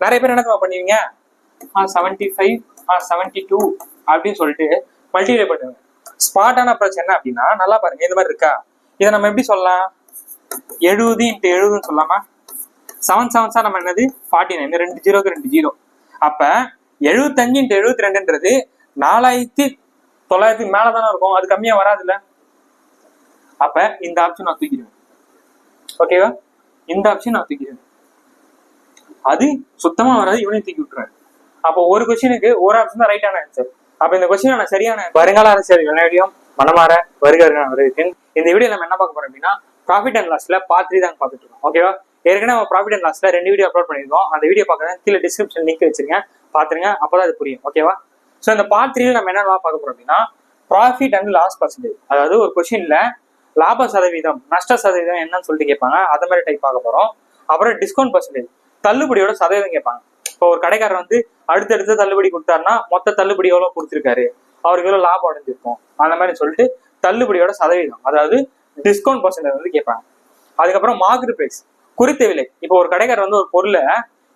நிறைய பேர் என்ன பண்ணுவீங்க 75 72 அப்படின்னு சொல்லிட்டு மல்டிப்ளை பண்ணுவாங்க. ஸ்மார்ட்டான அப்ரோச் என்ன அப்படின்னா, நல்லா பாருங்க, இந்த மாதிரி இருக்கா, இதை நம்ம எப்படி சொல்லலாம், 70 × 70 சொல்லாமா, 7 7 நம்ம என்னது 49, 2 0க்கு 2 0. அப்ப 75 × 72ன்றது 4900 மேலதானே இருக்கும், அது கம்மியா வராதுல்ல. அப்ப இந்த ஆப்ஷன் நான் தூக்கிடுவேன். ஓகேவா, இந்த ஆப்ஷன் நான் தூக்கிடுவேன், அது சுத்தமா வராது, இவனையும் தூக்கி விட்டுருவேன். அப்போ ஒரு கொஸ்டினுக்கு ஒரு ஆப்ஷன் தான் ரைட்டான ஆன்சர். அப்ப இந்த கொஸ்டின் நான் சரியான வருங்கால அரசியல் விளையாடியும் மனமாற வருகிறேன். இந்த வீடியோ நம்ம என்ன பார்க்க போறோம் அப்படின்னா, ப்ராஃபிட் அண்ட் லாஸ்ல பார்ட் 3 தான் பார்த்துட்டு இருக்கோம். ஓகேவா, ஏற்கனவே நம்ம ப்ராஃபிட் அண்ட் லாஸ்ல 2 வீடியோ அப்லோட் பண்ணிருக்கோம். அந்த வீடியோ பார்க்கறேன், கீழே டிஸ்கிரிப்ஷன் லிங்க் வச்சிருக்கேன், பாத்துருங்க, அப்பதான் அது புரியும். ஓகேவா, ஸோ இந்த பார்ட் 3 நம்ம என்ன பார்க்க போறோம் அப்படின்னா, ப்ராஃபிட் அண்ட் லாஸ் பர்சன்டேஜ். அதாவது ஒரு கொஸ்டின்ல லாப சதவீதம் நஷ்ட சதவீதம் என்னன்னு சொல்லிட்டு கேட்பாங்க, அதை மாதிரி டைப் பார்க்க போறோம். அப்புறம் டிஸ்கவுண்ட் பர்சன்டேஜ், தள்ளுபடியோட சதவீதம் கேட்பாங்க. இப்போ ஒரு கடைக்காரர் வந்து அடுத்தடுத்து தள்ளுபடி கொடுத்தாருன்னா மொத்த தள்ளுபடி எவ்வளவு கொடுத்துருக்காரு, அவருக்கு எவ்வளவு லாபம் அடைஞ்சிருக்கும், அந்த மாதிரி சொல்லிட்டு தள்ளுபடியோட சதவீதம், அதாவது டிஸ்கவுண்ட் பர்சன்டேஜ் வந்து கேட்பாங்க. அதுக்கப்புறம் மார்க்கெட் பிரைஸ், குறித்த விலை. இப்போ ஒரு கடைக்காரர் வந்து ஒரு பொருளை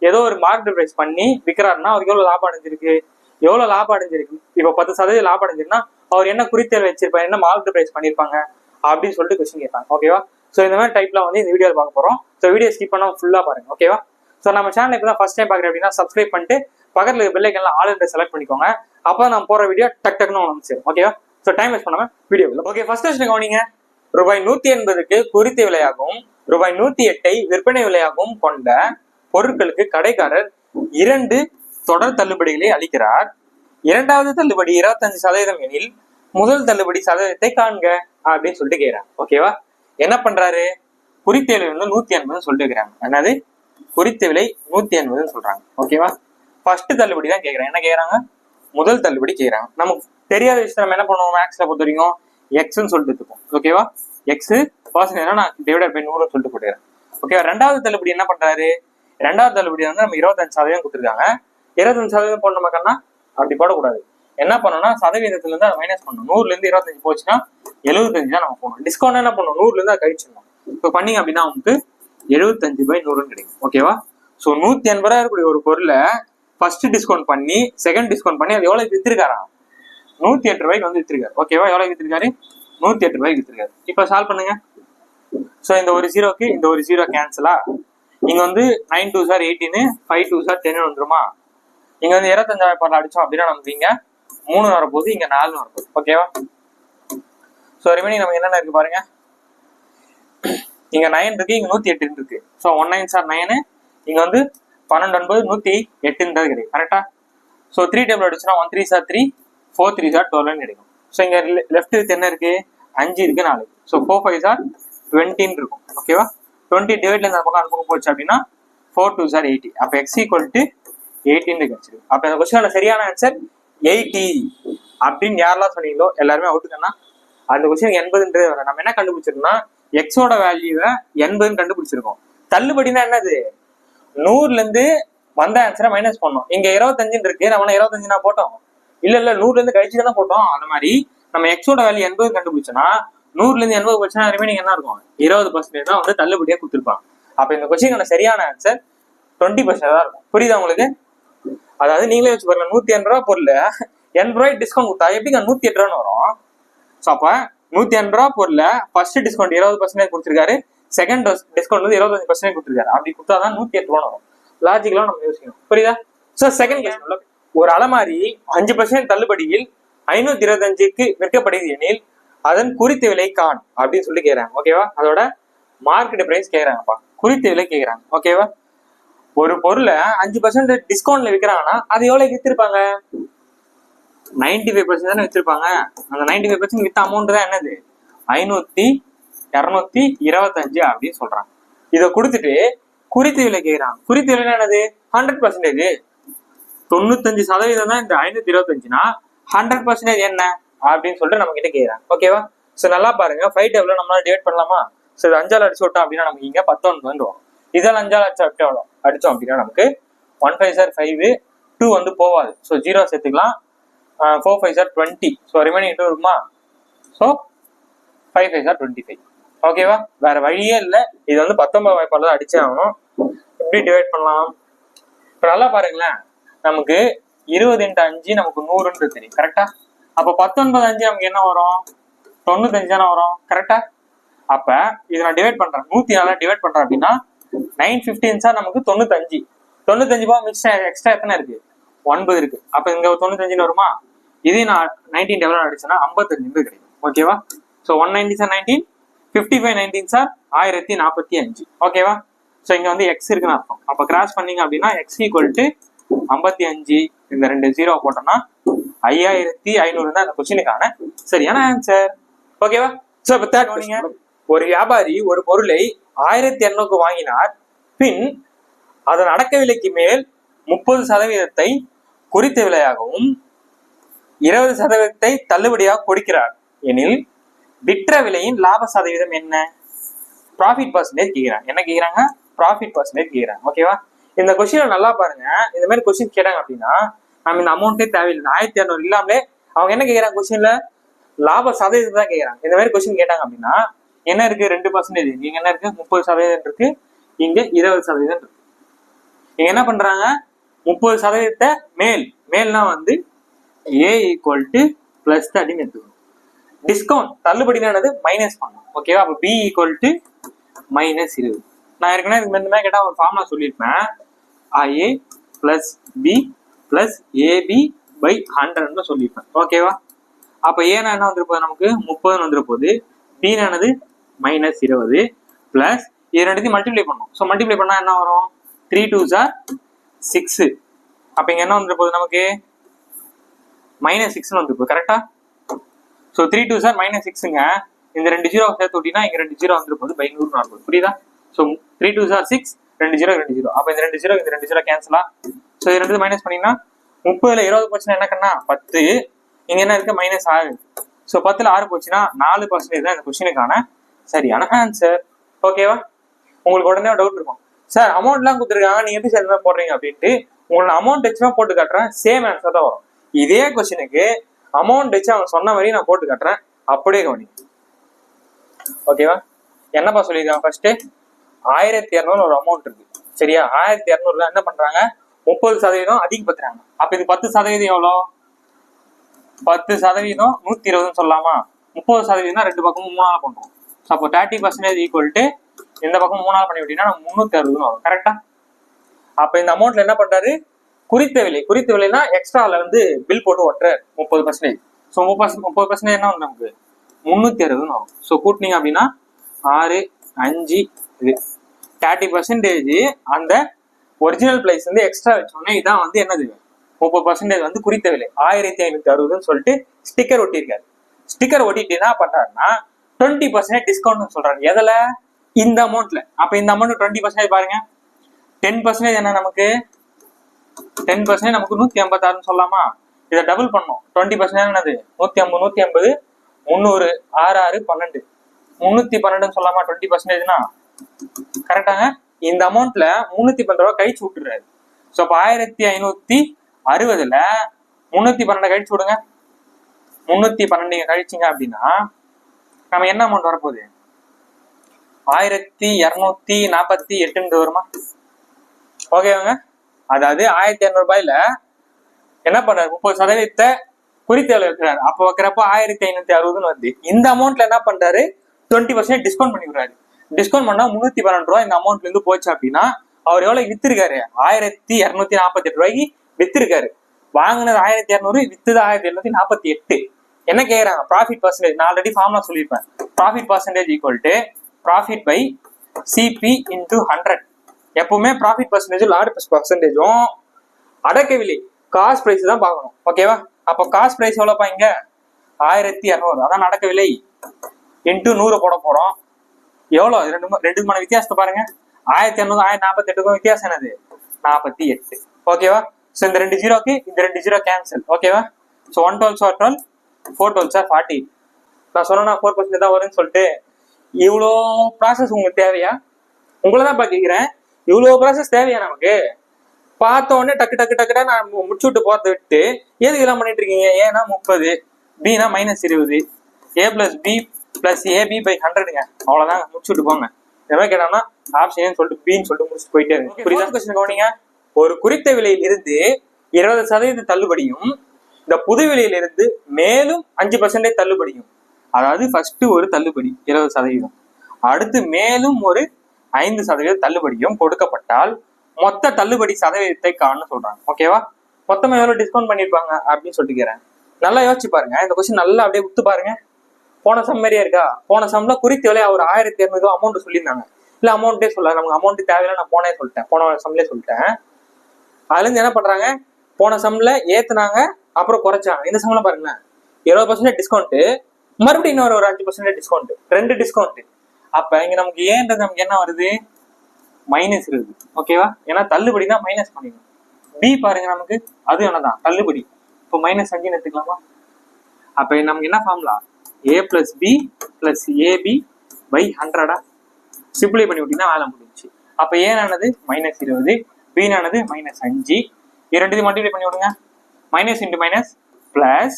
ஏதோ ஒரு மார்க்கெட் பிரைஸ் பண்ணி விற்கிறாருன்னா அவருக்கு எவ்வளவு லாபம் அடைஞ்சிருக்கு, எவ்வளவு லாபம் அடைஞ்சிருக்கு. இப்போ 10% லாபம் அடைஞ்சிருக்குன்னா அவர் என்ன குறித்த விலை வச்சிருப்பாங்க, என்ன மார்க்கெட் பிரைஸ் பண்ணிருப்பாங்க அப்படின்னு சொல்லிட்டு கொஸ்டின் கேட்பாங்க. ஓகேவா, ஸோ இந்த மாதிரி டைப்ல வந்து இந்த வீடியோவில் பார்க்க போறோம். ஸோ வீடியோ ஸ்கிப் பண்ணாம ஃபுல்லா பாருங்க. ஓகேவா, ஸோ நம்ம சேனல் இப்போ தான் ஃபர்ஸ்ட் டைம் பார்க்குறேன் அப்படின்னா சப்ஸ்கிரைப் பண்ணிட்டு பக்கத்துல பெல் ஐக்கன்ல ஆல் என்ற செலக்ட் பண்ணிக்கோங்க. அப்போ நான் போற வீடியோ டக் டக்குன்னு வந்து சேரும். ஓகேவா, ஸோ டைம் வேஸ்ட் பண்ணாம வீடியோ. ஓகே, ஃபர்ஸ்ட் கொஸ்டின் கவனிங்க. ரூபாய் 180க்கு குறித்த விலையாகவும் ரூபாய் 108 விற்பனை விலையாகவும் கொண்ட பொருட்களுக்கு கடைக்காரர் 2 தொடர் தள்ளுபடிகளை அளிக்கிறார். இரண்டாவது தள்ளுபடி 25% எனில் முதல் தள்ளுபடி சதவீதத்தை காண்க அப்படின்னு சொல்லிட்டு கேட்கிறாங்க. ஓகேவா, என்ன பண்றாரு, குறித்த விலை வந்து 180 சொல்லிட்டு இருக்கிறாங்க. என்னது, குறித்த விலை 180 சொல்றாங்க. ஓகேவா, ஃபர்ஸ்ட் தள்ளுபடி தான் கேட்கறாங்க. என்ன கேட்கறாங்க, முதல் தள்ளுபடி கேட்கறாங்க. நமக்கு தெரியாத விஷயம் நம்ம என்ன பண்ணுவோம், மேக்ஸ்ல பொறுத்த வரைக்கும் எக்ஸ்ன்னு சொல்லிட்டு எடுத்துப்போம். ஓகேவா, எக்ஸ் பர்சன்டேஜ் நான் டிவைடட் பை 100 சொல்லிட்டு போட்டுக்கிறேன். ஓகேவா, ரெண்டாவது தள்ளுபடி என்ன பண்றாரு, ரெண்டாவது தள்ளுபடி வந்து நம்ம 25% கொடுத்துருக்காங்க. 25% போடணுமாக்கன்னா அப்படி போடக்கூடாது. என்ன பண்ணணும்னா சதவீதத்துல இருந்து அதை மைனஸ் பண்ணணும். 100ல இருந்து 25 போச்சுன்னா 75 தான் நம்ம போகணும். டிஸ்கவுண்ட் என்ன பண்ணணும், 100ல இருந்து அதை கழிச்சிடணும். இப்போ பண்ணீங்க அப்படின்னா உங்களுக்கு 75/100 கிடைக்கும். ஓகேவா, ஸோ 180 ரூபாய் இருக்கக்கூடிய ஒரு பொருளை ஃபர்ஸ்ட் டிஸ்கவுண்ட் பண்ணி செகண்ட் டிஸ்கவுண்ட் பண்ணி அது எவ்வளவு வித்திருக்காராம், 108 ரூபாய்க்கு வந்து வித்திருக்காரு. ஓகேவா, எவ்வளவு வித்திருக்காரு, 108 ரூபாய்க்கு வித்திருக்காரு. இப்போ சால்வ் பண்ணுங்க. ஸோ இந்த ஒரு ஜீரோக்கு இந்த ஒரு ஜீரோ கேன்சலா, இங்க வந்து 9 2s 18, 5 2s 10 வந்துருமா. இங்க வந்து 25,000 அடிச்சோம் அப்படின்னா நமக்கு இங்க 3 வரப்போகுது, இங்க 4 வரப்போகுது. ஓகேவா, ஸோ ரிமைனிங் நமக்கு என்னென்ன இருக்கு பாருங்க, இங்க 9 இருக்கு, இங்க 108 இருக்கு. ஸோ 1 9s 9, இங்க வந்து 12 9 108 கிடைக்கும். கரெக்டா, ஸோ 3 டேபிள் அடிச்சுன்னா 1 3s 3, 4 3s 12 கிடைக்கும். ஸோ இங்க லெஃப்ட் வித் என்ன இருக்கு, 5 இருக்கு, 4. ஸோ 4 5s 20 இருக்கும். ஓகேவா, 20 டிவைட்ல இந்த பக்கம் அந்த பக்கம் போச்சு அப்படின்னா 4 2s 80. அப்ப x ஈக்குவல் டு 18 கிடைச்சிருக்கு. அப்ப இந்த கொஸ்டினோட சரியான ஆன்சர் 80 அப்படின்னு யாரெல்லாம் சொன்னீங்களோ எல்லாருமே அவுட்டுக்கன்னா அந்த கொஸ்டின் 80ன்றது வர. நம்ம என்ன கண்டுபிடிச்சிருக்கோம்னா எக்ஸோட வேல்யூவை 80ன்னு கண்டுபிடிச்சிருக்கோம். தள்ளுபடினா என்னது, 100ல இருந்து வந்த ஆன்சரை மைனஸ் பண்ணோம். இங்க 25 இருக்கு, நம்ம 25 போட்டோம், இல்ல 100ல இருந்து கழிச்சு தானே போட்டோம். அந்த மாதிரி நம்ம எக்ஸோட வேல்யூ 80 கண்டுபிடிச்சோம்னா 100ல இருந்து 80 போச்சுன்னா ரிமைனிங் என்ன இருக்கும், 20% தான் வந்து தள்ளுபடியா கொடுத்துருப்பாங்க. அப்ப இந்த கொஸ்டினோட சரியான ஆன்சர் 20% தான் இருக்கும். புரியுதா உங்களுக்கு? அதாவது நீங்களே வச்சு பாருங்க, 180 ரூபாய் பொருள் 80 ரூபாய் டிஸ்கவுண்ட் கொடுத்தா எப்படிங்க 108 ரூபான்னு வரும். ஸோ அப்ப 180 ரூபாய் பொருள் ஃபர்ஸ்ட் டிஸ்கவுண்ட் 20% கொடுத்துருக்காரு, செகண்ட் டிஸ்கவுண்ட் வந்து 25% கொடுத்துருக்காரு. அப்படி கொடுத்தாதான் 108 ரூபாய் வரும். லாஜிக்கலா நம்ம யோசிக்கணும். புரியுதா? ஸோ செகண்ட் கேஸ்ல ஒரு அலமாரி 5% தள்ளுபடியில் 525க்கு விற்கப்படுது எனில் அதன் குறித்த விலை கான் அப்படின்னு சொல்லி கேட்கறாங்க. ஓகேவா, அதோட மார்க்கெட் பிரைஸ் கேட்கறாங்கப்பா, குறித்த விலை கேட்கறாங்க. ஓகேவா, ஒரு பொருளை 5% டிஸ்கவுண்ட்ல விற்கிறாங்கன்னா அது எவ்வளவு வித்திருப்பாங்க, 95% தானே வித்திருப்பாங்க. அந்த 95% வித்த அமௌண்ட் தான் என்னது, 500 225 அப்படின்னு சொல்றாங்க. இதை கொடுத்துட்டு குறித்த விலை கேட்கறாங்க. குறித்த விலை என்னது, 100%. 95% தான் இந்த 525னா 100% என்ன அப்படின்னு சொல்லிட்டு நம்ம கிட்ட கேட்கறாங்க. ஓகேவா, சோ நல்லா பாருங்க, 5 டேபிள் நம்மளால டிவைட் பண்ணலாமா. சோ 5ஆல் அடிச்சு விட்டோம் அப்படின்னா நமக்கு இங்க 19 வந்துடும். இதால் 5ஆல் அடிச்சோம் அப்படின்னா நமக்கு 1 5s 5, 2 வந்து போவாது. ஸோ 0 சேர்த்துக்கலாம். 4 5s 20. ஸோ ரிமைனிங் 2 இருக்குமா. So 5 5s 25. ஓகேவா, வேற வழியே இல்லை. இது வந்து 19 வாய்ப்பால தான் அடிச்சே ஆகணும். எப்படி டிவைட் பண்ணலாம், இப்ப நல்லா பாருங்களேன், நமக்கு 20 × 5 நமக்கு 100ன்றது தெரியும் கரெக்டா. அப்ப 19 5 நமக்கு என்ன வரும்? 95 தானே வரும் கரெக்டா. அப்ப இதை நான் டிவைட் பண்றேன், 104 டிவைட் பண்றேன் அப்படின்னா 9 15 நமக்கு 95. 95 போக மிச்சம் எக்ஸ்ட்ரா எத்தனை இருக்கு? 9 இருக்கு. அப்ப இங்க 95 வருமா? இதே நான் 19 டெவலப் அடிச்சேன்னா 55 கிடைக்கும். ஓகேவா? So 190 sir 19, 55 19 sir 1045. ஓகேவா? ஸோ இங்க வந்து எக்ஸ் இருக்குன்னு அர்த்தம். அப்ப கிராஸ் பண்ணீங்க அப்படின்னா எக்ஸ் ஈக்குவல் டு 55, இந்த 2 0 போட்டோம்னா 5500 தான் இந்த கொஸ்டினுக்கான சரியான ஆன்சர். ஓகேவா? ஸோ இப்போ தேர்ட் நீங்க ஒரு வியாபாரி ஒரு பொருளை 1200 வாங்கினார், பின் அதன் அடக்க விலைக்கு மேல் 30% குறித்த விலையாகவும் 20% தள்ளுபடியாக கொடுக்கிறார் எனில் விற்ற விலையின் லாப சதவீதம் என்ன? ப்ராஃபிட் பர்சன்டேஜ் கேட்கிறாங்க. என்ன கேட்கிறாங்க? ப்ராஃபிட் பர்சன்டேஜ் கேட்கிறாங்க. ஓகேவா? இந்த கொஸ்டினை நல்லா பாருங்க. இந்த மாதிரி கொஸ்டின் கேட்டாங்க அப்படின்னா நம்ம இந்த அமௌண்ட்டே தேவையில்லை, 1200 இல்லாமலே அவங்க என்ன கேட்கறாங்க கொஸ்டின்ல? லாப சதவீதம் தான் கேட்கறாங்க. இந்த மாதிரி கொஸ்டின் கேட்டாங்க அப்படின்னா என்ன இருக்கு? 2% இங்க என்ன இருக்கு? 30% இருக்கு, இங்க 20% இருக்கு. இங்க என்ன பண்றாங்க? 30% மேல்னா வந்து A ஈக்குவல் டு பிளஸ் 30 எடுத்துக்கணும். டிஸ்கவுண்ட் தள்ளுபடினானது மைனஸ் பண்ணணும். ஓகேவா? அப்ப B ஈக்குவல் டு -20. நான் ஏற்கனவே இந்த மாதிரி கேட்டா ஒரு ஃபார்முலா சொல்லியிருப்பேன், IA plus B plus AB by 100 சொல்லியிருப்பேன். ஓகேவா? அப்ப ஏன்னா என்ன வந்துரு போகுது? நமக்கு 30 வந்துரு போகுது. B-நானது -20 பிளஸ் இது ரெண்டுத்தையும் மல்டிப்ளை பண்ணும். ஸோ மல்டிப்ளை பண்ணா என்ன வரும்? 3 2s are 6. அப்ப இங்க என்ன வந்துரு போகுது? நமக்கு -6 வந்துரு போகுது கரெக்டா. So 3 2s are -6ங்க. இந்த 2 0 சேர்த்து விட்டீங்கன்னா இங்க 2 0 வந்துரு போகுது, பை 100 வருது. புரியுதா? So 3 2s are 6, 2 0 2 0. அப்ப இந்த 2 0 இந்த 2 0 கேன்சலா. ஸோ இது ரெண்டு மைனஸ் பண்ணீங்கன்னா 30ல 20 போச்சுன்னா என்ன கண்ணா? 10. இங்க என்ன இருக்கு? -6. ஸோ 10ல 6 போச்சுன்னா 4% தான் இந்த கொஸ்டினுக்கான சரியான ஆன்சர். ஓகேவா? உங்களுக்கு உடனே டவுட் இருக்கும், சார் அமௌண்ட்லாம் கொடுத்துருக்காங்க, நீங்க எப்படி சேர்ந்து போடுறீங்க அப்படின்ட்டு. உங்களோட அமௌண்ட் வச்சுமா போட்டு காட்டுறேன், சேம் ஆன்சர் தான் வரும். இதே கொஸ்டினுக்கு அமௌண்ட் வச்சு அவங்க சொன்ன மாதிரி நான் போட்டு காட்டுறேன், அப்படியே கவனி. ஓகேவா? என்னப்பா சொல்லியிருக்காங்க? ஃபர்ஸ்ட் 1200 ஒரு அமௌண்ட் இருக்கு சரியா. 1200 என்ன பண்றாங்க? 30% அதிகப்படுத்துறாங்க. அப்ப இது 10% எவ்வளோ? 10% 120 சொல்லலாமா? 30% ரெண்டு பக்கமும் 3ஆல பண்றோம். அப்போ 30% ஈக்குவல் டு இந்த பக்கம் 3ஆல பண்ணி விட்டீங்கன்னா 360 வரும் கரெக்டா. அப்ப இந்த அமௌண்ட்ல என்ன பண்றாரு? குறித்த விலைனா எக்ஸ்ட்ரால வந்து பில் போட்டு ஓட்டுற 30%. ஸோ 30% என்ன வரும்? நமக்கு 360 வரும். ஸோ கூட்டினீங்க அப்படின்னா 6 5 இது 30% அந்த ஒரிஜினல் பிரைஸ் வந்து எக்ஸ்ட்ரா வச்சோன்னே இதான் வந்து என்னது? 30% வந்து குறித்த விலை 1560 சொல்லிட்டு ஸ்டிக்கர் ஒட்டியிருக்காரு. ஸ்டிக்கர் ஒட்டிட்டு என்ன பண்றாருன்னா 20% டிஸ்கவுண்ட் சொல்றாரு. எதுல? இந்த அமௌண்ட்ல. அப்ப இந்த அமௌண்ட் 20% பாருங்க. 10% என்ன நமக்கு? 10% நமக்கு 156 சொல்லலாமா? இதை டபுள் பண்ணோம். 20% என்னது? 150 300 6 6 12 312 சொல்லலாமா? 20%னா கரெக்டாங்க. இந்த அமௌண்ட்ல 312 கழிச்சு விட்டுறாரு. ஸோ அப்ப 1560ல 312 கழிச்சு விடுங்க. 312 கழிச்சிங்க அப்படின்னா நம்ம என்ன அமௌண்ட் வரப்போகுது? 1248 வருமா? ஓகேவாங்க. அதாவது 1200 ரூபாயில என்ன பண்றாரு? 30% குறித்த விலை வைக்கிறாரு. அப்போ வைக்கிறப்ப 1560 வருது. இந்த அமௌண்ட்ல என்ன பண்றாரு? 20% டிஸ்கவுண்ட் பண்ணி விடுறாரு. டிஸ்கவுண்ட் பண்ணா 312 ரூபாய் இந்த அமௌண்ட்ல இருந்து போச்சு அப்படின்னா அவர் எவ்வளவு வித்திருக்காரு? 1248 ரூபாய்க்கு வித்திருக்காரு. வாங்கினது 1200, வித்தது 1748. என்ன கேக்குறாங்க? Profit percentage. நான் ஆல்ரெடி ஃபார்முலா சொல்லியிருப்பேன். Profit percentage equal to profit by CP into 100. எப்பவுமே ப்ராஃபிட் பர்சன்டேஜும் லாட் பர்சன்டேஜும் அடக்க விலை காஸ்ட் பிரைஸ் தான் பார்க்கணும். ஓகேவா? அப்போ காஸ்ட் பிரைஸ் எவ்வளோப்பா? இங்க 1200, அதான் அடக்க விலை இன்டூ 100 போட போறோம். எவ்வளோ? ரெண்டு மணி வித்தியாசத்தை பாருங்க. 1200 1048 வித்தியாசம் என்னது? 48. ஓகேவா? ஸோ இந்த 2 0க்கு இந்த 2 0 கேன்சல். ஓகேவா? ஸோ 1 12 12 4 12 40. நான் சொன்னா 4% தான் வரும்னு சொல்லிட்டு இவ்வளோ ப்ராசஸ் உங்களுக்கு தேவையா? உங்களை தான் கேட்கிறேன், இவ்வளோ ப்ராசஸ் தேவையா நமக்கு? பார்த்த உடனே டக்கு டக்கு டக்குடா நான் முடிச்சு விட்டு போறதை விட்டு எதுக்கு இதெல்லாம் பண்ணிட்டு இருக்கீங்க? ஏன்னா 30, பினா -20, A + B + AB / 100ங்க. அவ்வளோதான், முடிச்சு விட்டு போங்க. இந்த மாதிரி கேட்டாங்கன்னா ஆப்ஷன் சொல்லிட்டு பின்னு சொல்லிட்டு முடிச்சுட்டு போயிட்டே இருக்கு. புரியுதா? கொஸ்டின் கவனிங்க. ஒரு குறித்த விலையில் இருந்து 20% தள்ளுபடியும் இந்த புது விலையிலிருந்து மேலும் 5% தள்ளுபடியும், அதாவது ஃபர்ஸ்ட் ஒரு தள்ளுபடி 20%, அடுத்து மேலும் ஒரு 5% தள்ளுபடியும் கொடுக்கப்பட்டால் மொத்த தள்ளுபடி சதவீதத்தை காண சொல்றாங்க. ஓகேவா? மொத்தமா எவ்வளவு டிஸ்கவுண்ட் பண்ணிருப்பாங்க அப்படின்னு சொல்லிக்கிறேன். நல்லா யோசிச்சு பாருங்க. இந்த கொஸ்டின் நல்லா அப்படியே உத்து பாருங்க. போன சம் மாதிரியே இருக்கா? போன சம்ல குறித்த விலை ஒரு 1200 அமௌண்ட் சொல்லியிருந்தாங்க. இல்ல அமௌண்ட்டே சொல்ல, நமக்கு அமௌண்ட் தேவையில்லை, நான் போனே சொல்லிட்டேன், போன சம்லேயே சொல்லிட்டேன். அதுல இருந்து என்ன பண்றாங்க, போன சம்ல ஏத்துனாங்க, அப்புறம் குறைச்சாங்க. இந்த சம்ல பாருங்களேன், 20% டிஸ்கவுண்ட், மறுபடியும் இன்னொரு ஒரு 5% டிஸ்கவுண்ட், 2 டிஸ்கவுண்ட். அப்ப இங்க நமக்கு ஏன்றது நமக்கு என்ன வருது, மைனஸ் இருக்குது. ஓகேவா? ஏன்னா தள்ளுபடி தான் மைனஸ் பண்ணிக்கணும். பி பாருங்க, நமக்கு அது என்னதான் தள்ளுபடி. இப்போ -5 எடுத்துக்கலாமா? அப்ப நமக்கு என்ன ஃபார்முலா, a + b + ab / 100. சிம்பிளை பண்ணி விட்டீங்கன்னா வேலை முடிஞ்சிச்சு. அப்ப ஏனானது -20, b ஆனது -5. இரண்டு மல்டிப்ளை பண்ணி விடுங்க. மைனஸ் இன்டு மைனஸ் பிளஸ்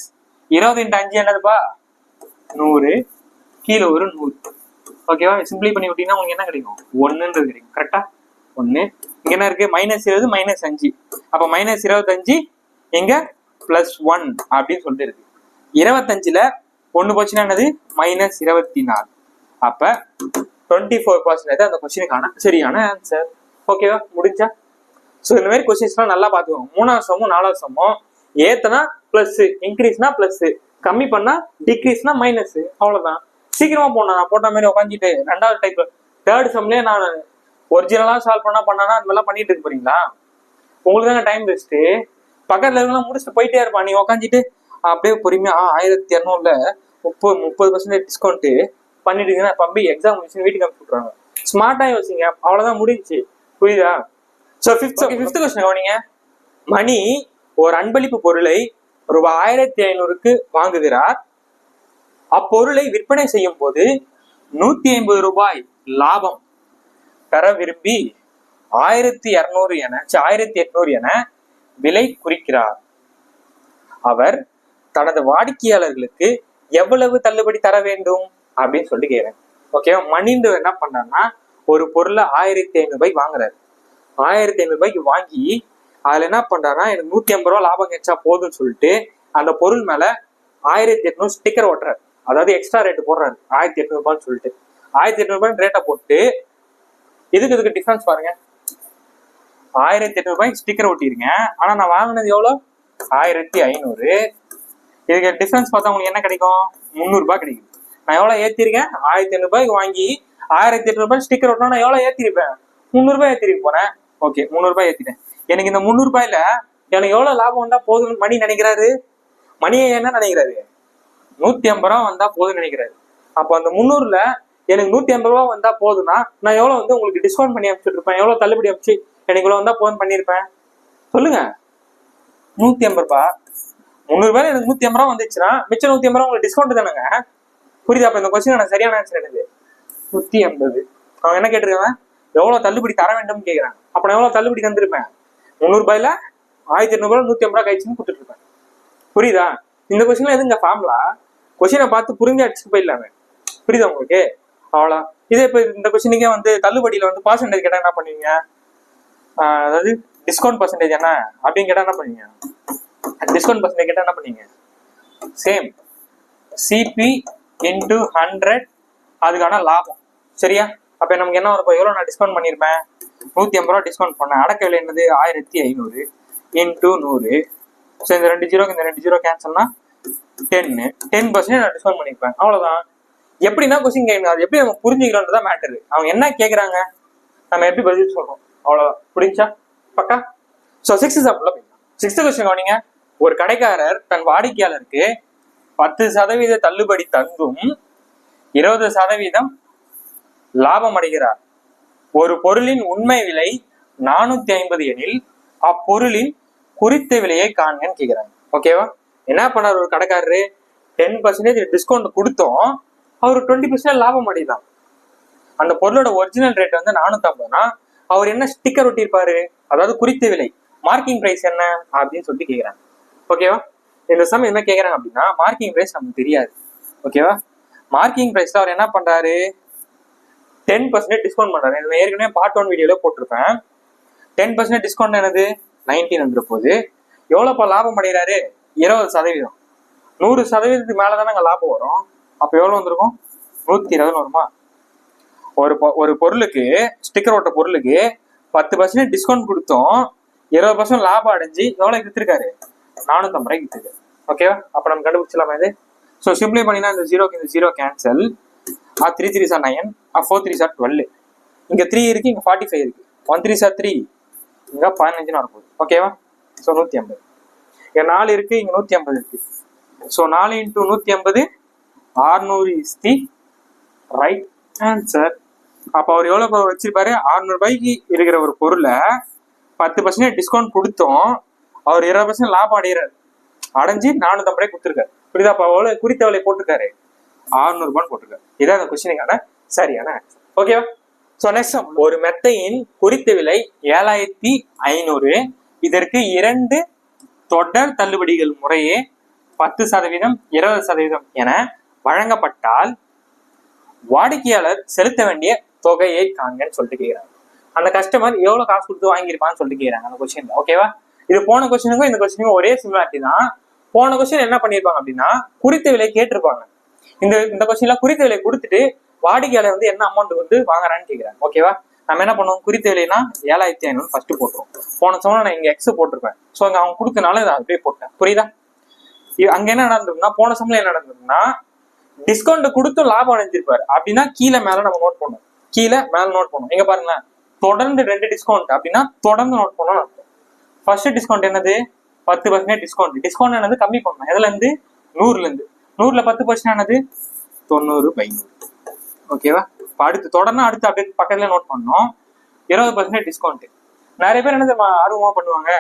20 × 5 என்னதுப்பா 100, கீழே ஒரு 100. ஓகேவா? சிம்பிளை பண்ணி விட்டீங்கன்னா உங்களுக்கு என்ன கிடைக்கும், 1ன்றது கிடைக்கும். கரெக்டா? 1. இங்க என்ன இருக்கு, -20 -5. அப்ப -25 இங்க +1 அப்படின்னு சொல்லிட்டு இருக்கு. 25ல 1 போச்சுன்னா என்னது, -24. அப்ப 24% அந்த கொஸ்டினுக்கான சரியான ஆன்சர். ஓகேவா? முடிஞ்சா? ஸோ இந்த மாதிரி கொஸ்டின்ஸ்லாம் நல்லா பார்த்துக்கோங்க. 3வது சம்மும் 4வது சம்மும் ஏத்தனா பிளஸ், இன்க்ரீஸ்னா பிளஸ், கம்மி பண்ணா டிக்ரீஸ்னா மைனஸ். அவ்வளவுதான். சீக்கிரமா போனா நான் போட்ட மாதிரி உட்காந்துட்டு 2வது டைப் 3rd சம்லயே நான் ஒரிஜினலா சால்வ் பண்ணானா அந்த மாதிரிலாம் பண்ணிட்டு இருக்க போறீங்களா? உங்களுக்கு தானே டைம் வேஸ்ட்டு. பக்கத்துல இருக்கலாம் முடிச்சுட்டு போயிட்டே இருப்பான். நீ உட்காந்துட்டு அப்படியே பொறுமையா 1200ல 30% டிஸ்கவுண்ட் பண்ணிட்டீங்கன்னா தம்பி எக்ஸாம் முடிச்சு வீட்டுக்கு அனுப்பிச்சு விட்றாங்க. ஸ்மார்ட்டா யோசிங்க. அவ்வளவுதான், முடிஞ்சு. புரியுதா? ஸோ ஃபிஃப்த் கொஸ்டின் கவனிங்க. மணி ஒரு அன்பளிப்பு பொருளை ரூபாய் 1500க்கு வாங்குகிறார். அப்பொருளை விற்பனை செய்யும் போது 150 ரூபாய் லாபம் பெற விரும்பி 1800 என விலை குறிக்கிறார். அவர் தனது வாடிக்கையாளர்களுக்கு எவ்வளவு தள்ளுபடி தர வேண்டும் அப்படின்னு சொல்லி கேட்கிறேன். ஓகேவா? மணிந்து என்ன பண்ணாருன்னா, ஒரு பொருளை 1500 ரூபாய்க்கு வாங்குறாரு. 1500 ரூபாய்க்கு வாங்கி அதுல என்ன பண்றாருன்னா, எனக்கு 150 ரூபா லாபம் கிடைச்சா போதும்னு சொல்லிட்டு அந்த பொருள் மேல 1800 ஸ்டிக்கர் ஓட்டுறாரு. அதாவது எக்ஸ்ட்ரா ரேட் போடுறாரு 1800 ரூபான்னு சொல்லிட்டு. 1800 ரூபாய் ரேட்டை போட்டு இதுக்கு டிஃபரன்ஸ் பாருங்க. 1800 ரூபாய்க்கு ஸ்டிக்கர் ஒட்டிருங்க, ஆனா நான் வாங்கினது எவ்வளவு, 1500. இதுக்கு டிஃபரன்ஸ் பார்த்தா உங்களுக்கு என்ன கிடைக்கும், 300 ரூபாய் கிடைக்கும். நான் எவ்வளவு ஏத்திருக்கேன், 1500 ரூபாய்க்கு வாங்கி 1800 ரூபாய் ஸ்டிக்கர் ஒட்டினா நான் எவ்வளவு ஏத்திருப்பேன், 300 ரூபாய் ஏத்திருக்க போறேன். ஓகே, 300 ரூபாய் ஏத்திட்டேன். எனக்கு இந்த 300 ரூபாயில எனக்கு எவ்வளவு லாபம் வந்தா போதும்னு மணி நினைக்கிறாரு. மணியை என்ன நினைக்கிறாரு, 150 ரூபா வந்தா போதும்னு நினைக்கிறாரு. அப்போ அந்த 300ல எனக்கு 150 ரூபா வந்தா போதும்னா நான் எவ்வளவு வந்து உங்களுக்கு டிஸ்கவுண்ட் பண்ணி அனுப்பிச்சுட்டு இருப்பேன், எவ்வளவு தள்ளுபடி அனுப்பிச்சு எனக்கு இவ்வளவு வந்தா போதும் பண்ணிருப்பேன் சொல்லுங்க. 150 ரூபாய். 300 ரூபாய் எனக்கு 150 ரூபா வந்துச்சுன்னா மிச்சம் 150 ரூபா உங்களுக்கு டிஸ்கவுண்ட் தானேங்க. புரியுதா? அப்ப இந்த கொஸ்டின் சரியான ஆன்சர் என்னது, 150. அவங்க என்ன கேட்டிருக்காங்க, எவ்வளவு தள்ளுபடி தர வேண்டும் கேட்கறாங்க. அப்ப நான் எவ்வளவு தள்ளுபடி தந்திருப்பேன், 300 ரூபாயில 1800 ரூபாய் 150 ரூபாய் கழிச்சுன்னு கொடுத்துட்டு இருப்பேன். புரியுதா? இந்த கொஸ்டின்ல எதுங்க ஃபார்முலா, கொஸ்டினை பார்த்து புரிஞ்சு அடிச்சுட்டு போயிடலாமே. புரியுதா உங்களுக்கு? அவ்வளோ. இதே இப்போ இந்த கொஸ்டினுக்கே வந்து தள்ளுபடியில வந்து பர்சன்டேஜ் கேட்டா என்ன பண்ணுவீங்க, அதாவது டிஸ்கவுண்ட் பர்சன்டேஜ் என்ன அப்படின்னு கேட்டா என்ன பண்ணுவீங்க, டிஸ்கவுண்ட் பர்சன்டேஜ் கேட்டா என்ன பண்ணுவீங்க, சேம் சிபி இன்டு 100 அதுக்கான லாபம். சரியா? அப்ப நமக்கு என்ன வரும், எவ்வளவு நான் டிஸ்கவுண்ட் பண்ணிருப்பேன், 150 ரூபா டிஸ்கவுண்ட் பண்ணேன். அடக்க விலை என்னது 1500 இன்டு 100. ஸோ இந்த 2 ஜீரோக்கு இந்த 2 ஜீரோ கேன்சல்னா 10% நான் டிஸ்கவுண்ட் பண்ணிருப்பேன். அவ்வளவுதான். எப்படின்னா கொஸ்டின் கேட்கணும், அது எப்படி நம்ம புரிஞ்சுக்கிறோன்றதா மேட்டரு. அவங்க என்ன கேட்கறாங்க நம்ம எப்படி பதில் சொல்றோம், அவ்வளவுதான். புரிஞ்சா? பக்கா. ஸோ 6th சாப்பிடல போயிடலாம். 6th கொஸ்டின் கவனிங்க. ஒரு கடைக்காரர் தன் வாடிக்கையாளருக்கு 10% தள்ளுபடி தந்தும் 20% லாபம் அடைகிறார். ஒரு பொருளின் உண்மை விலை 450 எனில் அப்பொருளின் குறித்த விலையை காண்கன்னு கேட்கிறாங்க. ஓகேவா? என்ன பண்ணார் ஒரு கடைக்காரரு, 10% டிஸ்கவுண்ட் கொடுத்தோம், அவரு 20% லாபம் அடைதான். அந்த பொருளோட ஒரிஜினல் ரேட் வந்து 450னா அவர் என்ன ஸ்டிக்கர் ஒட்டியிருப்பாரு, அதாவது குறித்த விலை, மார்க்கிங் பிரைஸ் என்ன அப்படின்னு சொல்லிட்டு கேட்கிறாங்க. ஓகேவா? இந்த சமயம் என்ன கேட்கறாங்க அப்படின்னா, மார்க்கிங் பிரைஸ் நமக்கு தெரியாது. ஓகேவா? மார்க்கிங் பிரைஸ்ல அவர் என்ன பண்றாரு, 10% டிஸ்கவுண்ட் பண்றாரு. ஏற்கனவே பார்ட் 1 வீடியோல போட்டிருப்பேன். 10% டிஸ்கவுண்ட் என்னது 19 வந்துட போகுது. எவ்வளோப்பா லாபம் அடைகிறாரு? 20%. 100% மேலே தானே அங்கே லாபம் வரும். அப்போ எவ்வளோ வந்திருக்கும்? 120 வருமா? ஒரு பொருளுக்கு, ஸ்டிக்கர் ஓட்ட பொருளுக்கு 10% டிஸ்கவுண்ட் கொடுத்தோம், 20% லாபம் அடைஞ்சு எவ்வளோக்கு வித்துருக்காரு? 450 ரூபாய்க்கு வித்துருக்காரு. ஓகேவா? அப்போ நம்ம கண்டுபிடிச்சலாமா இது? ஸோ சிம்பிளை பண்ணினா இந்த 0க்கு இந்த 0 cancel. 3 3s are 9, 4 3s are 12. இங்க 3 இருக்கு, இங்க 45 இருக்கு. 1 3s are 3, இங்க 15 வரப்போகுது. ஓகேவா? ஸோ 150. இங்க 4 இருக்கு, இங்க 150 இருக்கு. So 4 × 150 600 is the right answer. அப்போ அவர் எவ்வளோ வச்சிருப்பாரு? 600 ரூபாய்க்கு இருக்கிற ஒரு பொருளை 10% டிஸ்கவுண்ட் கொடுத்தோம், அவர் 20% லாபம் அடைஞ்சு 450 ரூபாய் கொடுத்துருக்காரு. புரியுதா? அப்போ அவ்வளோ குறித்த விலை போட்டிருக்காரு 600 ரூபான்னு போட்டிருக்காரு. இதான் அந்த கொஸ்டினுக்கான சரியான ஆன்சர். ஓகேவா? ஸோ நெக்ஸ்ட், ஒரு மெத்தையின் குறித்த விலை 7500. இதற்கு 2 தொடர் தள்ளுபடிகள் முறையே 10%, 20% என வழங்கப்பட்டால் வாடிக்கையாளர் செலுத்த வேண்டிய தொகையை காண்கன்னு சொல்லிட்டு கேட்கிறாங்க. அந்த கஸ்டமர் எவ்வளவு காசு கொடுத்து வாங்கியிருப்பான்னு சொல்லிட்டு கேட்கிறாங்க அந்த கொஸ்டின்ல. ஓகேவா? இது போன கொஸ்டினுக்கும் இந்த கொஸ்டினுக்கும் ஒரே சிமிலாரிட்டி தான். போன கொஸ்டின் என்ன பண்ணிருப்பாங்க அப்படின்னா குறித்த விலை கேட்டிருப்பாங்க. இந்த கொஸ்டின்ல குறித்த விலை கொடுத்துட்டு வாடிக்கையாளர் வந்து என்ன அமௌண்ட் வந்து வாங்குறான்னு கேட்கிறாங்க. ஓகேவா? நம்ம என்ன பண்ணுவோம்? குறித்த விலைனா 7500 ஃபர்ஸ்ட் போட்டுருவோம். போன சமயம் நான் இங்க எக்ஸ் போட்டிருப்பேன். ஸோ அங்க அவங்க கொடுத்தனால இதை அப்படியே போட்டேன். புரியுதா? அங்க என்ன நடந்திருக்குன்னா, போன சமயம் என்ன நடந்திருக்குன்னா, டிஸ்கவுண்ட் கொடுத்து லாபம் அடைஞ்சிருப்பாரு அப்படின்னா கீழே மேல நம்ம நோட் பண்ணுவோம். கீழே மேல நோட் பண்ணுவோம். இங்க பாருங்களேன், தொடர்ந்து 2 டிஸ்கவுண்ட் அப்படின்னா தொடர்ந்து நோட் பண்ணணும் அர்த்தம். ஃபர்ஸ்ட் டிஸ்கவுண்ட் என்னது? 10% டிஸ்கவுண்ட். டிஸ்கவுண்ட் என்னது? கம்மி பண்ணணும். எதுல இருந்து? 100ல இருந்து. 100ல 10% என்னது? 90/100. ஓகேவா? அடுத்து தொடர்ந்து அடுத்து அப்படியே பக்கத்துல நோட் பண்ணோம். 20% டிஸ்கவுண்ட். நிறைய பேர் என்னது ஆர்வமா பண்ணுவாங்க,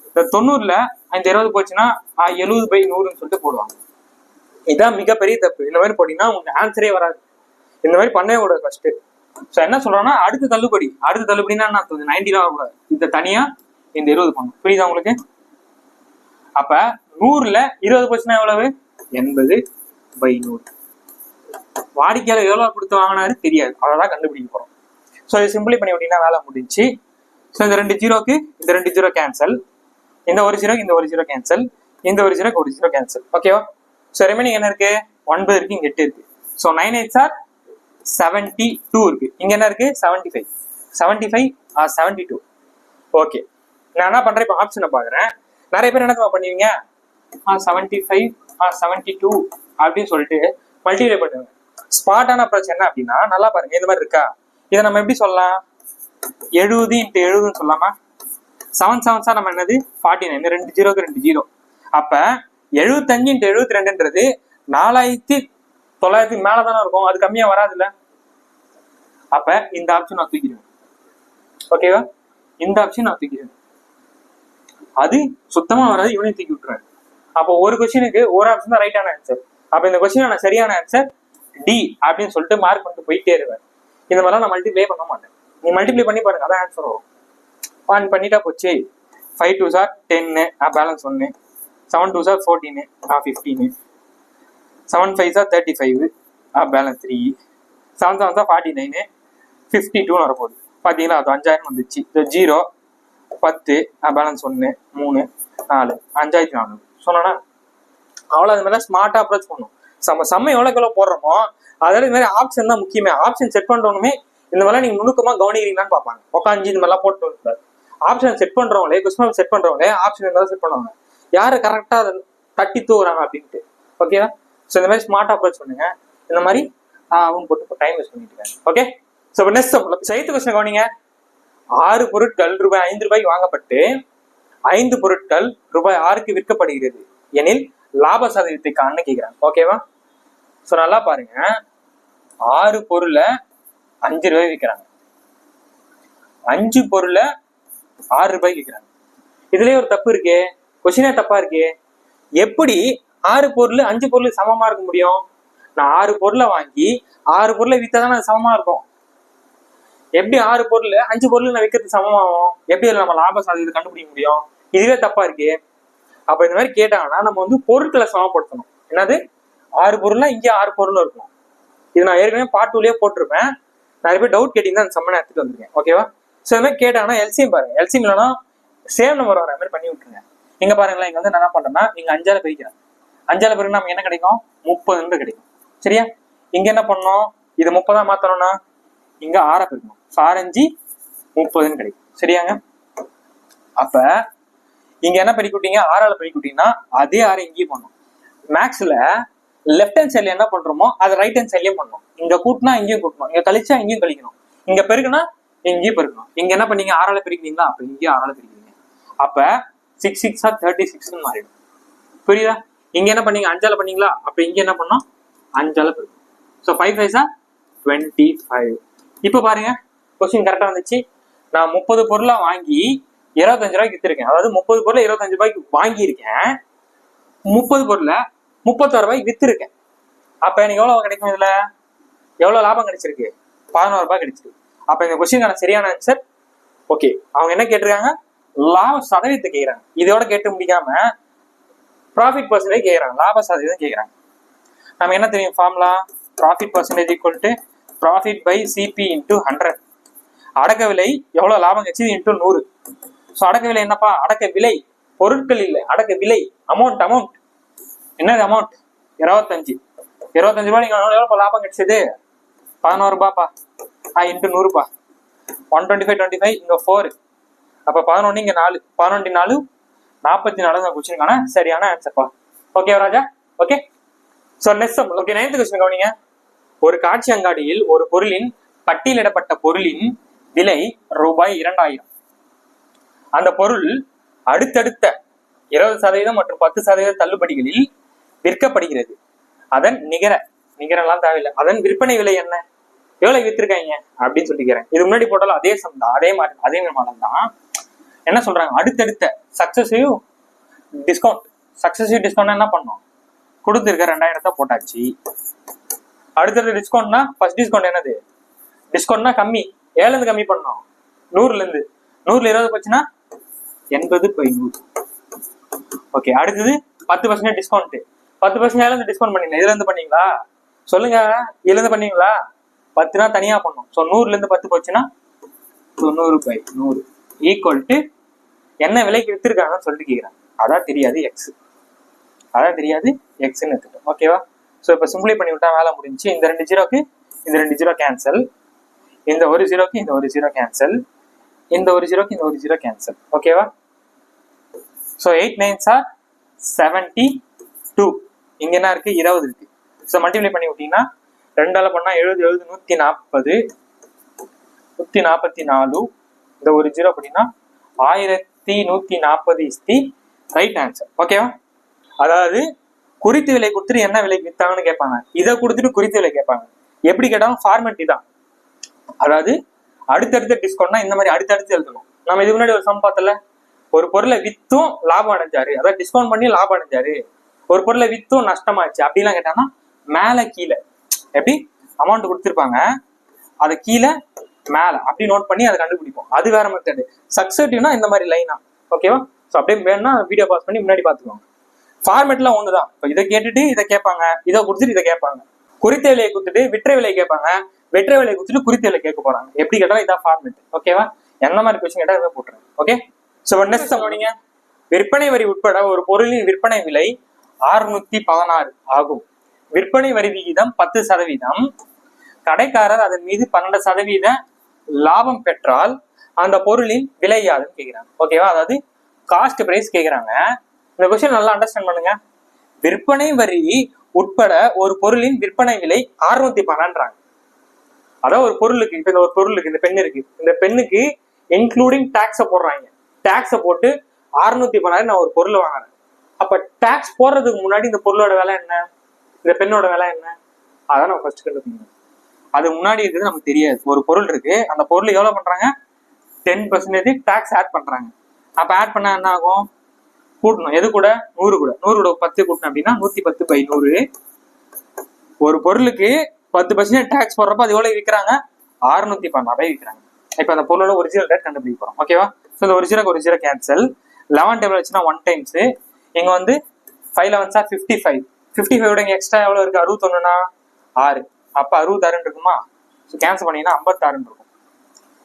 இந்த 90ல இந்த 20 போச்சுன்னா 70/100ன்னு சொல்லிட்டு போடுவாங்க. இதான் மிகப்பெரிய தப்பு. இந்த மாதிரி போட்டீங்கன்னா உங்களுக்கு ஆன்சரே வராது. இந்த மாதிரி பண்ணவே கூடாது ஃபர்ஸ்ட். ஸோ என்ன சொல்றோம்னா, அடுத்த தள்ளுபடினா என்ன? 90 வரக்கூடாது. இந்த தனியா இந்த 20 பண்ணும். புரியுதா உங்களுக்கு? அப்ப 100ல 20% எவ்வளவு? 80/100. வாடிக்கையாளர் எவ்வளவு கொடுத்து வாங்கினாரு தெரியாது, அதான் கண்டுபிடிக்க போறோம். ஸோ இது சிம்பிளை பண்ணி அப்படின்னா வேலை முடிஞ்சு. ஸோ இந்த 2 0க்கு இந்த 2 0 கேன்சல், இந்த ஒரு 0க்கு இந்த ஒரு 0 கேன்சல், இந்த ஒரு 0க்கு ஒரு 0 கேன்சல். ஓகேவா? ஸோ ரிமைனிங் என்ன இருக்கு? 9 இருக்கு, இங்க 8 இருக்கு. ஸோ 9 8s are 72 இருக்கு. இங்க என்ன இருக்கு? 75. 75 or 72. ஓகே, நான் என்ன பண்றேன்? இப்போ ஆப்ஷனை பாக்குறேன். நிறைய பேர் என்ன பண்ணுவீங்க? 75 or 72 அப்படின்னு சொல்லிட்டு மல்டிப்ளை பண்ணுவாங்க. ஸ்மார்ட்டான அப்ரோச் என்ன அப்படின்னா, நல்லா பாருங்க, இந்த மாதிரி இருக்கா, இதை நம்ம எப்படி சொல்லலாம்? 70 × 70ன்னு சொல்லாமா? 7 7s நம்ம என்னது? 49. 2 0க்கு 2 0. அப்ப 75 × 72ன்றது 4900 மேலதானே இருக்கும், அது கம்மியா வராதுல்ல. அப்ப இந்த ஆப்ஷன் நான் தூக்கிடுவேன். ஓகேவா? இந்த ஆப்ஷன் நான் தூக்கிடுவேன். அது சுத்தமா வராது, இவனையும் தூக்கி விட்டுருவேன். அப்போ ஒரு கொஸ்டினுக்கு ஒரு ஆப்ஷன் தான் ரைட்டான ஆன்சர். அப்ப இந்த கொஸ்டின் நான் சரியான ஆன்சர் டி அப்படின்னு சொல்லிட்டு மார்க் பண்ணிட்டு போயிட்டே இருவேன். இந்த மாதிரிலாம் நான் மல்டிப்ளை பண்ண மாட்டேன். நீ மல்டிப்ளை பண்ணி பாருங்க, அதான் ஆன்சர் வரும். ஆன் பண்ணிட்டா போச்சு. 5 2s are 10, balance 1. 7 2s are 14, 15. 7 5s are 35, balance 3. 7 7s are 49, 52 வரப்போகுது. பார்த்தீங்களா? அது 5000 வந்துச்சு. 0 10, பேலன்ஸ் 1 3 4, 5400 சொன்னா. அவ்வளோ அது மாதிரி ஸ்மார்ட்டா அப்ரோச் பண்ணும். செம்ம எவ்வளோ போடுறோமோ அதாவது இது மாதிரி ஆப்ஷன் தான் முக்கியமே. ஆப்ஷன் செட் பண்றவனுமே இந்த மாதிரிலாம் நீங்க நுணுக்கமா கவனிக்கிறீங்களான்னு பார்ப்பாங்க. உட்காந்து இந்த மாதிரிலாம் போட்டு வந்துருக்காரு. ஆப்ஷன் செட் பண்றவங்களே, கொஸ்டின் செட் பண்றவங்களே ஆப்ஷன் இருந்தாலும் செட் பண்ணுவாங்க. யாரு கரெக்டா அதை தட்டி தூக்குறாங்க அப்படின்ட்டு. ஓகேவா? ஸோ இந்த மாதிரி ஸ்மார்ட் அப்ரோச் பண்ணுங்க. இந்த மாதிரி அவங்க போட்டு டைம் வேஸ்ட் பண்ணிட்டு இருக்காங்க. ஓகே, ஸோ நெக்ஸ்ட் சைத்து கொஸ்டின் கவனிங்க. 6 பொருட்கள் ரூபாய் 5 வாங்கப்பட்டு 5 பொருட்கள் ரூபாய் 6க்கு விற்கப்படுகிறது எனில் லாப சதவீதத்தை காண கேட்கிறாங்க. ஓகேவா? ஸோ நல்லா பாருங்க, 6 பொருளை 5 ரூபாய் விற்கிறாங்க, 5 பொருளை 6 ரூபாய்க்கு விற்கிறாங்க. இதுலயே ஒரு தப்பு இருக்கே, கொஸ்டினே தப்பா இருக்கே. எப்படி 6 பொருள் 5 பொருள் சமமா இருக்க முடியும்? நான் 6 பொருளை வாங்கி 6 பொருளை வித்தாதான் அது சமமா இருக்கும். எப்படி 6 பொருள் 5 பொருள் நான் விற்கிறது சமமாகும்? எப்படி நம்ம லாப சதவீதத்தை கண்டுபிடிக்க முடியும்? இதுவே தப்பா இருக்கே. அப்ப இந்த மாதிரி கேட்டாங்கன்னா நம்ம வந்து பொருட்களை சமப்படுத்தணும். என்னது? 6 பொருள்னா இங்கே 6 பொருள் இருக்கும். இது நான் ஏற்கனவே பார்ட் 2லயே போட்டிருப்பேன். நிறைய பேர் டவுட் கேட்டீங்கன்னா அந்த சம்மனை எடுத்துட்டு வந்திருக்கேன். ஓகேவா? ஸோ இது மாதிரி கேட்டாங்கன்னா எல்சிஎம் பாருங்க, எல்சிஎம் இல்லைன்னா சேம் நம்பர் வர மாதிரி பண்ணி விட்டுருங்க. இங்க பாருங்களேன், இங்க வந்து நான் என்ன பண்றேன்னா இங்க 5ஆல பிரிக்கிறேன். 5ஆல பிறகு நமக்கு என்ன கிடைக்கும்? 30 கிடைக்கும். சரியா? இங்க என்ன பண்ணணும்? இது 30 மாத்தணும்னா இங்க 6 பிரிக்கணும். 6×5 30 கிடைக்கும். சரியாங்க? அப்ப இங்க என்ன பெருக்கிட்டீங்க? 6ஆல பெருக்கிட்டீங்கன்னா அதே 6 இங்கேயும் பண்ணணும். மேக்ஸ்ல லெஃப்ட் ஹேண்ட் சைட்ல என்ன பண்றோமோ அதை ரைட் ஹேண்ட் சைட்லயும் பண்ணணும். இங்க கூட்டினா இங்கேயும் கூட்டணும், இங்க கழிச்சா இங்கேயும் கழிக்கணும், இங்க பெருக்குனா இங்கேயும் பெருக்கணும். இங்க என்ன பண்ணீங்க? 6ஆல பெருக்கிறீங்களா? அப்ப இங்கேயும் 6ஆல பெருக்கிறீங்க. அப்ப 6 6 36 மாறிடும். புரியுதா? இங்க என்ன பண்ணீங்க? 5ஆல பண்ணீங்களா? அப்ப இங்க என்ன பண்ணோம்? 5ஆல பெருக்கணும். ஸோ 5 5 25. இப்ப பாருங்க, கொஸ்டின் கரெக்டா வந்துச்சு. நான் 30 பொருளா வாங்கி 25 ரூபாய்க்கு வித்திருக்கேன். அதாவது 30 பொருளை 25 ரூபாய்க்கு வாங்கியிருக்கேன், 30 பொருளை 36 ரூபாய்க்கு வித்திருக்கேன். அப்ப எனக்கு எவ்வளவு கிடைக்கும்? இதுல எவ்வளவு லாபம் கிடைச்சிருக்கு? 11 ரூபாய் கிடைச்சிருக்கு. அப்ப இந்த கொஸ்டினுக்கான சரியான ஆன்சர் ஓகே. அவங்க என்ன கேட்டிருக்காங்க? லாப சதவீதத்தை கேட்கிறாங்க. இதோட கேட்டு முடிக்காம ப்ராஃபிட் பர்சன்டேஜ் கேட்கறாங்க, லாப சதவீதம் கேட்கறாங்க. நம்ம என்ன தெரியும் formula? Profit percentage equal to profit by CP into 100. அடக்க விலை எவ்வளவு லாபம் கிடைச்சது இன்டூ 100. ஸோ அடக்க விலை என்னப்பா? அடக்க விலை, பொருட்கள் இல்லை, அடக்க விலை. அமௌண்ட் என்னது? அமௌண்ட் 25. 25 ரூபாய் நீங்க எவ்வளவு லாபம் கிடைச்சது? 11 ரூபாய்ப்பா. இன்டூ 100பா. 125 25 இங்க 4. அப்ப 11 இங்க 4. 11 4 44 கொஸ்டினுக்கான சரியான ஆன்சர்ப்பா. Okay Raja? Okay. So next okay 9th question கவனிங்க. ஒரு காட்சி அங்காடியில் ஒரு பொருளின் பட்டியலிடப்பட்ட பொருளின் விலை ரூபாய் 2000. அந்த பொருள் அடுத்தடுத்த 20% மற்றும் 10% தள்ளுபடிகளில் விற்கப்படுகிறது. அதன் நிகரெல்லாம் தேவையில்லை, அதன் விற்பனை விலை என்ன? எவ்வளவு வித்திருக்காங்க அப்படின்னு சொல்லிக்கிறேன். இது முன்னாடி போட்டாலும் அதே சம் தான், அதே மாடல் தான். என்ன சொல்றாங்க? அடுத்தடுத்த சக்சஸிவ் டிஸ்கவுண்ட் என்ன பண்ணோம்? கொடுத்துருக்க 2000 போட்டாச்சு. அடுத்தடுத்த டிஸ்கவுண்ட்னா ஃபர்ஸ்ட் டிஸ்கவுண்ட் என்னது? டிஸ்கவுண்ட்னா கம்மி, 7 கம்மி பண்ணோம் 100 100ல 20 போச்சுன்னா 80/100. ஓகே. அடுத்தது 10% டிஸ்கவுண்ட். 10% டிஸ்கவுண்ட் பண்ணீங்களா? இதுல இருந்து பண்ணீங்களா? சொல்லுங்க, இதுல இருந்து பண்ணீங்களா? 10 தனியா பண்ணோம். ஸோ 100ல 10 போச்சுன்னா 90/100 ஈக்குவல் டு என்ன விலைக்கு வித்திருக்காங்கன்னு சொல்லிட்டு கேட்குறாங்க. அதான் தெரியாது எக்ஸ், எக்ஸ்ன்னு எடுத்துட்டோம். ஓகேவா? ஸோ இப்போ சிம்பிளை பண்ணி விட்டா வேலை முடிஞ்சு. இந்த 2 ஜீரோக்கு இந்த 2 ஜீரோ கேன்சல், இந்த 1 ஜீரோக்கு இந்த 1 ஜீரோ கேன்சல், இந்த 1 ஜீரோக்கு இந்த 1 ஜீரோ கேன்சல். ஓகேவா? So 8 9s 72. இங்க என்ன இருக்கு? 20 இருக்கு. ஸோ மல்டிப்ளை பண்ணி விட்டீங்கன்னா 2ஆல பண்ணா 70 70 140 144. இந்த 1 ஜீரோ அப்படின்னா 1140 இஸ் தி ரைட் ஆன்சர். ஓகேவா? அதாவது குறித்து விலை கொடுத்துட்டு என்ன விலைக்கு வித்தாங்கன்னு கேட்பாங்க, இதை கொடுத்துட்டு குறித்து விலை கேட்பாங்க. எப்படி கேட்டாலும் ஃபார்மேட் தான். அதாவது அடுத்தடுத்த டிஸ்கவுண்ட்னா இந்த மாதிரி அடுத்தடுத்து எழுதணும். நம்ம இதுக்கு முன்னாடி ஒரு சம் பார்த்தல, ஒரு பொருளை வித்தும் லாபம் அடைஞ்சாரு, அதாவது டிஸ்கவுண்ட் பண்ணி லாபம் அடைஞ்சாரு, ஒரு பொருளை வித்தும் நஷ்டமாச்சு அப்படிலாம் கேட்டாங்கன்னா மேல கீழே எப்படி அமௌண்ட் கொடுத்துருப்பாங்க, அதை கீழே மேல அப்படி நோட் பண்ணி அதை கண்டுபிடிப்போம். அது வேற மெத்தடு. சக்சஸிவ்னா இந்த மாதிரி லைனா. ஓகேவா? ஸோ அப்படியே வேணும்னா வீடியோ பாஸ் பண்ணி முன்னாடி பார்த்துக்கோங்க. ஃபார்மேட்லாம் ஒண்ணுதான். இப்போ இதை கேட்டுட்டு இதை கேட்பாங்க, இதை கொடுத்துட்டு இதை கேட்பாங்க. குறித்த விலையை கொடுத்துட்டு விற்ற விலையை கேட்பாங்க, வெற்ற விலையை கொடுத்துட்டு குறித்த விலை கேட்க போறாங்க. எப்படி கேட்டாலும் இதான் ஃபார்மேட். ஓகேவா? எந்த மாதிரி கொஸ்டின் கேட்டா இதை போட்டுருங்க. ஓகே. ஸோ நெக்ஸ்ட் கவனிங்க. விற்பனை வரி உட்பட ஒரு பொருளின் விற்பனை விலை 616 ஆகும். விற்பனை வரி விகிதம் 10%. கடைக்காரர் அதன் மீது 12% லாபம் பெற்றால் அந்த பொருளின் விலை யாதுன்னு கேட்கிறாங்க. ஓகேவா? அதாவது காஸ்ட் பிரைஸ் கேட்கிறாங்க. இந்த கொஸ்டின் நல்லா அண்டர்ஸ்டாண்ட் பண்ணுங்க. விற்பனை வரி உட்பட ஒரு பொருளின் விற்பனை விலை 612. அதாவது ஒரு பொருளுக்கு, இப்ப இந்த ஒரு பொருளுக்கு இந்த பெண் இருக்கு, இந்த பெண்ணுக்கு இன்க்ளூடிங் டாக்ஸ போடுறாங்க. டாக்ஸ போட்டு 612 நான் ஒரு பொருள் வாங்குறேன். அப்ப டாக்ஸ் போடுறதுக்கு முன்னாடி இந்த பொருளோட விலை என்ன, இந்த பெண்ணோட விலை என்ன, அதான் நம்ம ஃபர்ஸ்ட் கண்டுபிடிக்கணும். அது முன்னாடி இருக்குது நமக்கு தெரியாது. ஒரு பொருள் இருக்கு, அந்த பொருள் எவ்வளவு பண்றாங்க? 10% டாக்ஸ் ஆட் பண்றாங்க. அப்ப ஆட் பண்ணா என்ன ஆகும்? கூட்டணும். எது கூட? 100 கூட. 100 கூட 10 கூட்டணும் அப்படின்னா 110/100. ஒரு பொருளுக்கு 10% டாக்ஸ் போடுறப்ப அது எவ்வளவு விற்கிறாங்க? 612 விற்கிறாங்க. இப்ப அந்த பொருளோட ஒரிஜினல் ரேட் கண்டுபிடிக்க போறோம். ஓகேவா? ஸோ இந்த ஒரு ஜீரோ கேன்சல். 11 டேபிள் வச்சுன்னா 1 டைம்ஸ். இங்க வந்து 5 11s 55. 55 இங்க எக்ஸ்ட்ரா எவ்வளவு இருக்கு? 61னா 6. அப்ப 66 இருக்குமா? ஸோ கேன்சல் பண்ணீங்கன்னா 56 இருக்கும்.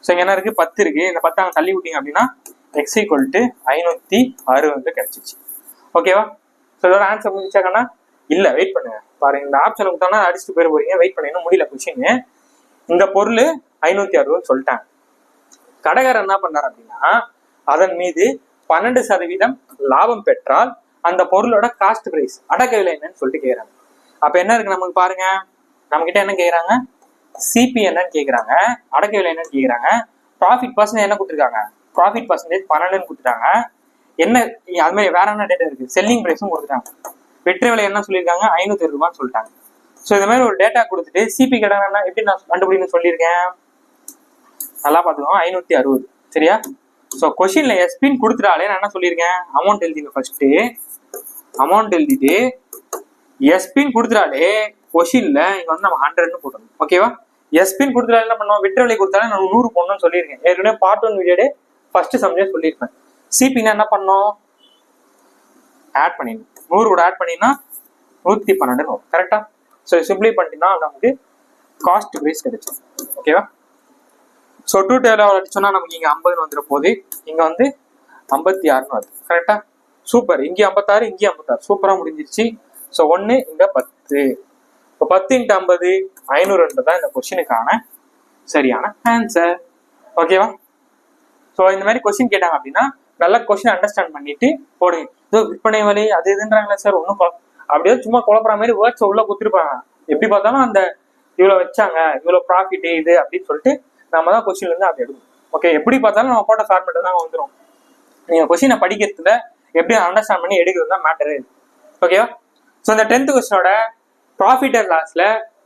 ஸோ இங்க என்ன இருக்கு 10 இருக்கு. இந்த 10 அங்க தள்ளி விட்டீங்க அப்படின்னா x = 560 கிடைச்சிச்சு. ஓகேவா? ஸோ இதோட ஆன்சர் முடிச்சாக்கன்னா இல்ல, வெயிட் பண்ணுங்க. பாருங்க, இந்த ஆப்ஷன் கொடுத்தோம்னா அடிச்சுட்டு போயிட போறீங்க. வெயிட் பண்ண, இன்னும் முடியல கொஸ்டின். இந்த பொருள் 560 சொல்லிட்டாங்க. கடைக்காரர் என்ன பண்ணார் அப்படின்னா, அதன் மீது 12% லாபம் பெற்றால் அந்த பொருளோட காஸ்ட் பிரைஸ், அடக்க விலை என்னன்னு சொல்லிட்டு கேட்கறாங்க. அப்ப என்ன இருக்கு நமக்கு பாருங்க, நம்ம கிட்ட என்ன கேக்குறாங்க, சிபி என்னன்னு கேக்குறாங்க, அடக்க விலை என்னன்னு கேக்குறாங்க, ப்ராஃபிட் பர்சன்டேஜ் என்ன கொடுத்துருக்காங்க, ப்ராஃபிட் பர்சன்டேஜ் 12 கொடுத்துட்டாங்க. என்ன அது மாதிரி வேற என்ன டேட்டா இருக்கு, செல்லிங் பிரைஸும் கொடுத்துட்டாங்க. வெற்றி விலை என்ன சொல்லியிருக்காங்க, 560 ரூபான்னு சொல்லிட்டாங்க. ஸோ இந்த மாதிரி ஒரு டேட்டா கொடுத்துட்டு சிபி கடனா எப்படி நான் கண்டுபிடின்னு சொல்லியிருக்கேன், நல்லா பார்த்துக்கோங்க. 560 சரியா? ஸோ கொஸ்டின்ல எஸ்பின்னு கொடுத்துட்டாலே நான் என்ன சொல்லியிருக்கேன், அமௌண்ட் எழுதிங்க. ஃபர்ஸ்ட் அமௌண்ட் எழுதிட்டு எஸ்பின்னு கொடுத்துட்டாலே கொஸ்டின்ல இங்க வந்து நம்ம 100ன்னு போட்டணும். ஓகேவா? எஸ்பின்னு கொடுத்துட்டாலே என்ன பண்ணுவோம், விற்ற விலை கொடுத்தாலே நான் 100 போடணும்னு சொல்லியிருக்கேன். ஏற்கனவே பார்ட் 1 வீடியோட ஃபர்ஸ்ட் சம்ஜே சொல்லியிருப்பேன். சிபின்னா என்ன பண்ணோம், ஆட் பண்ணிடணும். 100 கூட ஆட் பண்ணினா 112 வரும். கரெக்டா? ஸோ சிம்பிளி பண்ணிட்டீங்கன்னா நமக்கு காஸ்ட் பிரைஸ் கிடைச்சிடும். ஓகேவா? ஸோ 2 டேபிள் அடிச்சோன்னா நமக்கு இங்கே 50 வந்துட போகுது, இங்கே வந்து 56 வருது. கரெக்டா? சூப்பர். இங்கே 56, இங்கே 56, சூப்பராக முடிஞ்சிருச்சு. ஸோ 1 இங்கே 10. இப்போ 10 × 50 500 தான் இந்த கொஸ்டினுக்கான சரியான ஆன்சர். ஓகேவா? ஸோ இந்த மாதிரி கொஸ்டின் கேட்டாங்க அப்படின்னா நல்லா கொஸ்டின் அண்டர்ஸ்டாண்ட் பண்ணிட்டு போடுங்க. இதோ விற்பனை விலை அது இதுன்றாங்களே சார், ஒன்றும் அப்படியே சும்மா குழப்பற மாதிரி வேர்ட்ஸ் உள்ள கொடுத்துருப்பாங்க. எப்படி பார்த்தாலும் அந்த இவ்வளோ வச்சாங்க, இவ்வளோ ப்ராஃபிட் இது அப்படின்னு சொல்லிட்டு நம்ம தான் கொஸ்டின்ல இருந்து அப்படி எடுக்கணும். ஓகே, எப்படி பார்த்தாலும் நம்ம போட்ட ஃபார்மேட் தான் வந்துடும். நீங்க கொஸ்டினை படிக்கிறதுல எப்படி அண்டர்ஸ்டாண்ட் பண்ணி எடுக்கிறது தான் மேட்டரு. ஓகேவா? ஸோ இந்த 10th கொஸ்டினோட ப்ராஃபிட் அண்ட் லாஸ்ல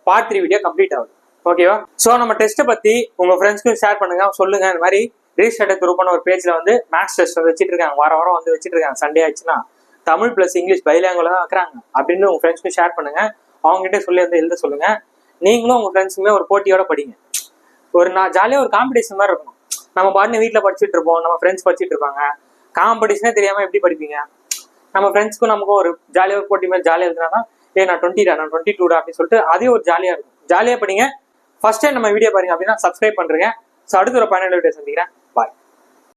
பார்ட் 3 வீடியோ கம்ப்ளீட் ஆகுது. ஓகேவா? ஸோ நம்ம டெஸ்ட்டை பத்தி உங்க ஃப்ரெண்ட்ஸ்க்கும் ஷேர் பண்ணுங்க, சொல்லுங்க. இந்த மாதிரி ரீஸ்டார்ட் த்ரூ பண்ண ஒரு பேஜ்ல வந்து மேக்ஸ் டெஸ்ட் வந்து வச்சுட்டு இருக்காங்க, வாரம் வந்து வச்சுட்டு இருக்காங்க. சண்டே ஆச்சுன்னா தமிழ் பிளஸ் இங்கிலீஷ் பைலாங்குல தான் வைக்கிறாங்க அப்படின்னு உங்க ஃப்ரெண்ட்ஸ்க்கு ஷேர் பண்ணுங்க. அவங்ககிட்ட சொல்லி வந்து எழுத சொல்லுங்க. நீங்களும் உங்க ஃப்ரெண்ட்ஸுமே ஒரு போட்டியோட படிங்க. ஒரு ஜாலியாக ஒரு காம்படிஷன் மாதிரி இருக்கணும். நம்ம பாட்டு வீட்டில் படிச்சுட்டு இருப்போம், நம்ம ஃப்ரெண்ட்ஸ் படிச்சுட்டு இருப்பாங்க. காம்படிஷனே தெரியாம எப்படி படிப்பீங்க? நம்ம ஃப்ரெண்ட்ஸ்க்கும் நமக்கும் ஒரு ஜாலியாக ஒரு போட்டி மாதிரி ஜாலியாக இருந்தாதான் நான் 20 நான் 22 அப்படின்னு சொல்லிட்டு அதே ஒரு ஜாலியாக இருக்கும். ஜாலியாக படிங்க. ஃபர்ஸ்ட் டைம் நம்ம வீடியோ பாருங்க அப்படின்னா சப்ஸ்கிரைப் பண்ணுறேங்க. ஸோ அடுத்த ஒரு 12 வீடியோ சந்திக்கிறேன்.